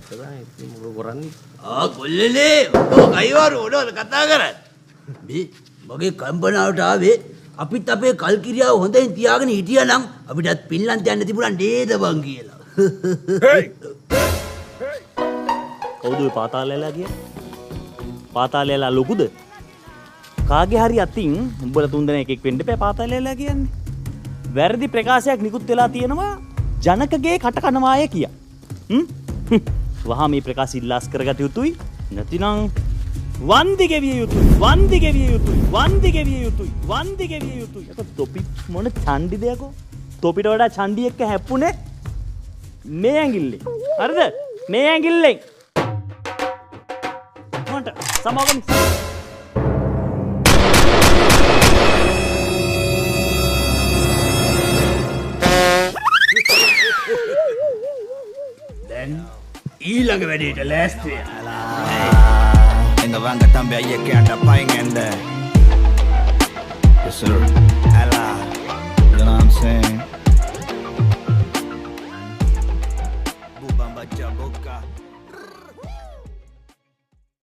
මොකද කරන්නේ? කොල්ලනේ ඔය කයිවාරු උඩවල කතා කරන්නේ. මේ මගේ කම්පනාවට ආවේ අපිත් අපේ කල්කිරියාව හොඳින් තියාගෙන හිටියා නම් අපිටත් පින්ලන්ත යන්න තිබුණා නේද බං කියලා. කවුද ඔය පාතාලයලා කියන්නේ? පාතාලයලා ලොකුද? කාගේ හරි අතින් උඹලා තුන්දෙනා එකෙක් වෙන්න එපා පාතාලයලා කියන්නේ. වැරදි ප්‍රකාශයක් නිකුත් වෙලා තියෙනවා ජනකගේ කට කනවාය කියා. වහා මේ ප්‍රකාශ ඉල්ලාස් කරගත යුතුයි. නැතිනම් වන්දි ගෙවිය යුතුයි. වන්දි ගෙවිය යුතුයි. වන්දි ගෙවිය යුතුයි. වන්දි ගෙවිය යුතුයි. ඒක තොපි මොන ඡන්දිද යකෝ? තොපිට වඩා ඡන්දි එක්ක හැප්පුනේ මේ ඇඟිල්ලේ. හරිද? මේ ඇඟිල්ලෙන්. මොන්ට සමාගම ඊළඟ වැඩේට ලෑස්ති எங்க வாங்க தம்பி ஐயா கேட்ட பையங்க Yes sir Ella You know what I'm saying Bubamba Jaboka